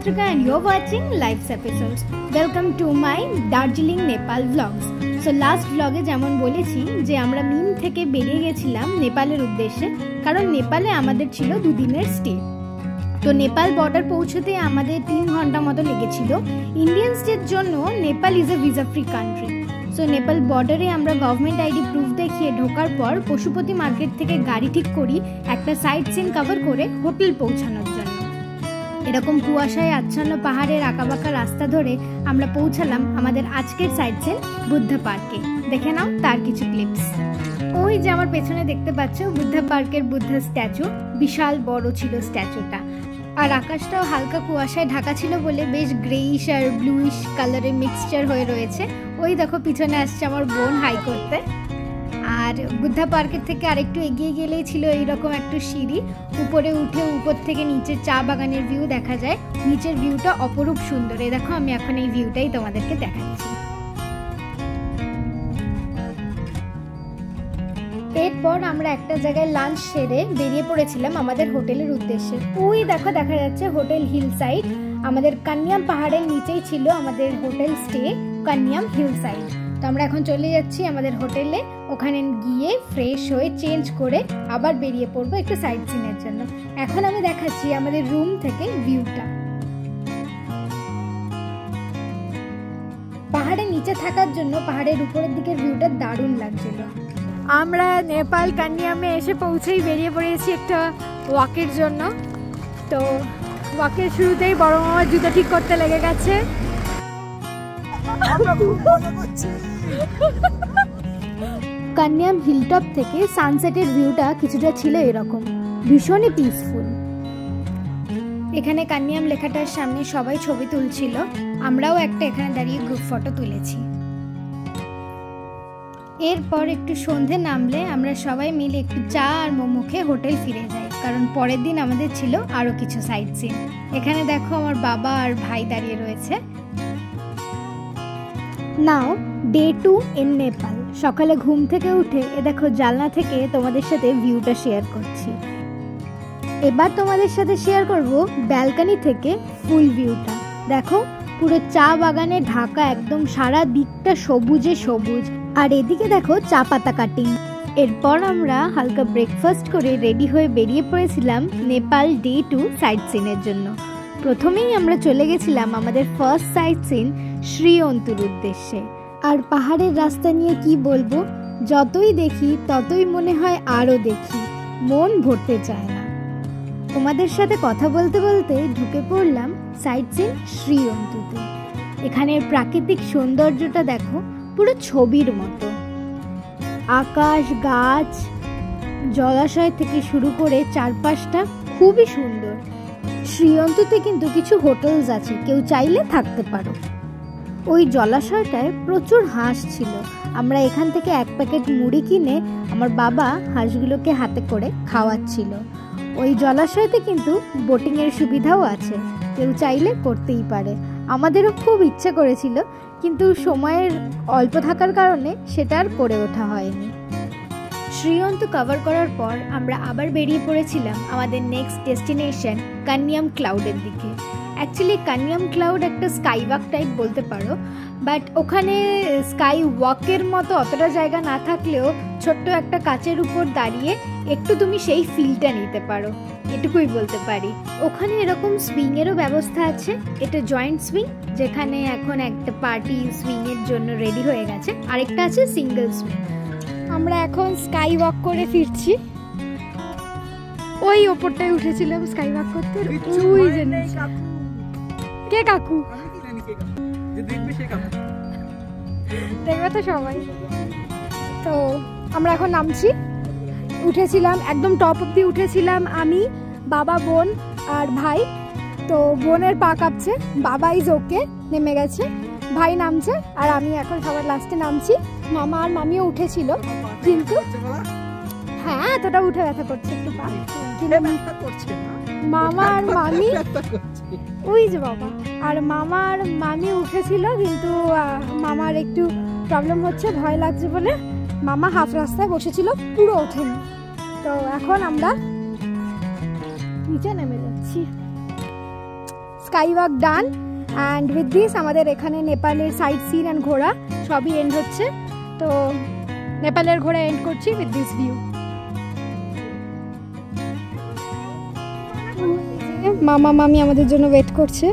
Ashika and you're watching Life's Episodes. Welcome to my Darjeeling Nepal vlogs. So last vlog-এ যেমন বলেছি যে আমরা মিম থেকে বেরিয়ে গেছিলাম নেপালের উদ্দেশ্যে, কারণ নেপালে আমাদের ছিল 2 দিনের স্টে। তো নেপাল বর্ডার পৌঁছতে আমাদের 3 ঘন্টা মতো লেগেছিল। ইন্ডিয়ানসদের জন্য Nepal is a visa free country. So Nepal বর্ডারে আমরা গভর্নমেন্ট আইডি প্রুফ দেখিয়ে ঢোকার পর পশুপতি মার্কেট থেকে গাড়ি ঠিক করি একটা সাইট সিন কভার করে হোটেল পৌঁছানোর জন্য। এরকম কুয়াশায় আচ্ছন্ন পাহাড়ের আঁকাবাঁকা রাস্তা ধরে আমরা পৌঁছালাম আমাদের আজকের সাইট সিন বুদ্ধা পার্কে। দেখে নাও তার কিছু ক্লিপস। ওই যে আমার পেছনে দেখতে পাচ্ছ বুদ্ধা পার্কের বুদ্ধা স্ট্যাচু, বিশাল বড় ছিল স্ট্যাচুটা। আর আকাশটাও হালকা কুয়াশায় ঢাকা ছিল বলে বেশ গ্রেইশ আর ব্লুইশ কালারের মিক্সচার হয়ে রয়েছে। ওই দেখো পিছনে আসছে আমার বোন হাই করতে। আর বুদ্ধা পার্কের থেকে আরেকটু এগিয়ে গেলেই ছিল এইরকম একটু সিঁড়ি, উপরে উঠে উপর থেকে নিচের চা বাগানের ভিউ দেখা যায়। নিচের ভিউটা অপরূপ সুন্দর। এই দেখো আমি এখন এই ভিউটাই তোমাদেরকে দেখাচ্ছি। এরপর আমরা একটা জায়গায় লাঞ্চ সেরে বেরিয়ে পড়েছিলাম আমাদের হোটেলের উদ্দেশ্যে। ওই দেখো দেখা যাচ্ছে হোটেল হিল সাইড। আমাদের কান্যাম পাহাড়ের নিচেই ছিল আমাদের হোটেল স্টে, কান্যাম হিল সাইড। তো আমরা এখন চলে যাচ্ছি আমাদের হোটেলে, ওখানে গিয়ে ফ্রেশ হয়ে চেঞ্জ করে আবার বেরিয়ে পড়বো একটু সাইট সিনের জন্য। এখন আমি দেখাচ্ছি আমাদের রুম থেকে ভিউটা। পাহাড়ের নিচে থাকার জন্য পাহাড়ের উপরের দিকের ভিউটা দারুণ লাগছিল। আমরা নেপাল কান্যামে এসে পৌঁছেই বেরিয়ে পড়েছি একটা ওয়াকের জন্য। তো ওয়াকের শুরুতেই বড় মামার জুতো ঠিক করতে লেগে গেছে। কান্যাম হিলটপ থেকে সানসেটের ভিউটা কিছুটা ছিল এরকম, ভীষণই পিসফুল। এখানে কান্যাম লেখাটার সামনে সবাই ছবি তুলছিল, আমরাও একটা এখানে দাঁড়িয়ে গ্রুপ ফটো তুলেছি। এরপর একটু সন্ধে নামলে আমরা সবাই মিলে একটু চা আর মোমো খেয়ে হোটেল ফিরে যাই, কারণ পরের দিন আমাদের ছিল আরও কিছু সাইট সিন। এখানে দেখো আমার বাবা আর ভাই দাঁড়িয়ে রয়েছে। নাও ডে 2 ইন নেপাল। সকালে ঘুম থেকে উঠে এ দেখো জানলা থেকে তোমাদের সাথে ভিউটা শেয়ার করছি। এবার তোমাদের সাথে শেয়ার করব ব্যালকনি থেকে ফুল ভিউটা। দেখো পুরো চা বাগানে ঢাকা, একদম সারা দিকটা সবুজে সবুজ। আর এদিকে দেখো চা পাতা কাটিং। এরপর আমরা হালকা ব্রেকফাস্ট করে রেডি হয়ে বেরিয়ে পড়েছিলাম নেপাল ডে 2 সাইট সিনের জন্য। প্রথমেই আমরা চলে গেছিলাম আমাদের ফার্স্ট সাইট সিন শ্রীঅন্তুর উদ্দেশ্যে। আর পাহাড়ের রাস্তা নিয়ে কি বলবো, যতই দেখি ততই মনে হয় আরও দেখি, মন ভরতে চায় না। তোমাদের সাথে কথা বলতে বলতে ঢুকে পড়লাম সাইট সিন শ্রীঅন্তুতে। এখানের প্রাকৃতিক সৌন্দর্যটা দেখো, পুরো ছবির মতো। আকাশ, গাছ, জলাশয় থেকে শুরু করে চারপাশটা খুবই সুন্দর। শ্রীঅন্তুতে কিন্তু কিছু হোটেলস আছে, কেউ চাইলে থাকতে পারো। ওই জলাশয়টায় প্রচুর হাঁস ছিল। আমরা এখান থেকে 1 প্যাকেট মুড়ি কিনে আমার বাবা হাঁসগুলোকে হাতে করে খাওয়াচ্ছিল। ওই জলাশয়তে কিন্তু বোটিংয়ের সুবিধাও আছে, কেউ চাইলে করতেই পারে। আমাদেরও খুব ইচ্ছে করেছিল, কিন্তু সময়ের অল্প থাকার কারণে সেটা আর করে ওঠা হয়নি। শ্রীঅন্তু কভার করার পর আমরা আবার বেরিয়ে পড়েছিলাম আমাদের নেক্সট ডেস্টিনেশন কান্যাম ক্লাউডের দিকে। অ্যাকচুয়ালি কান্যাম ক্লাউড একটা স্কাই ওয়াক টাইপ বলতে পারো, বাট ওখানে স্কাই ওয়াকের মতো অতটা জায়গা না থাকলেও ছোট্ট একটা কাচের উপর দাঁড়িয়ে একটু তুমি সেই ফিলটা নিতে পারো, এটুকুই বলতে পারি। ওখানে এরকম সুইংয়েরও ব্যবস্থা আছে। এটা জয়েন্ট সুইং, যেখানে এখন একটা পার্টি সুইংয়ের জন্য রেডি হয়ে গেছে, আরেকটা আছে সিঙ্গেল সুইং। আমরা এখন স্কাই ওয়াক করে ফিরছি। ওই ওপরটায় উঠেছিলাম স্কাই ওয়াক করতে। ওই জিনিস কে কাকু দেখবে তো সবাই। তো আমরা এখন নামছি। উঠেছিলাম একদম টপ অব্দি উঠেছিলাম আমি, বাবা, বোন আর ভাই। তো বোনের পা কাঁপছে, বাবা ইজ ওকে, নেমে গেছে, ভাই নামছে, আর আমি এখন সবার লাস্টে নামছি। মামা আর মামিও উঠেছিল, কিন্তু হ্যাঁ এতটা উঠে ব্যথা করছে একটু পা, মামা আর মামি ওই যে বাবা আর মামা আর মামি উঠেছিল, কিন্তু মামার একটু প্রবলেম হচ্ছে, ভয় লাগছে বলে মামা হাফ রাস্তায় বসেছিল, পুরো ওঠেনি। তো এখন আমরা নিচে নেমে যাচ্ছি। Sky walk done. And with this আমাদের এখানে নেপালের সাইট সিন অ্যান্ড ঘোরা সবই এন্ড হচ্ছে। তো নেপালের ঘোরা এন্ড করছি উইথ দিস ভিউ। মামা মামি আমাদের জন্য ওয়েট করছে।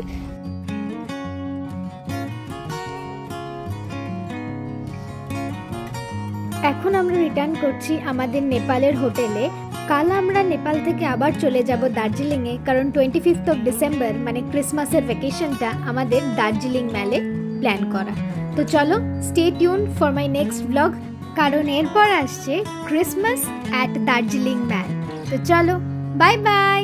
এখন আমরা রিটার্ন করছি আমাদের নেপালের হোটেলে। কাল আমরা নেপাল থেকে আবার চলে যাব দার্জিলিংয়ে, কারণ 25th of December মানে ক্রিসমাসের ভ্যাকেশনটা আমাদের দার্জিলিং ম্যালে প্ল্যান করা। তো চলো, stay tune for my next blog, কারণ এরপর আসছে ক্রিসমাস অ্যাট দার্জিলিং ম্যাল। তো চলো, বাই বাই।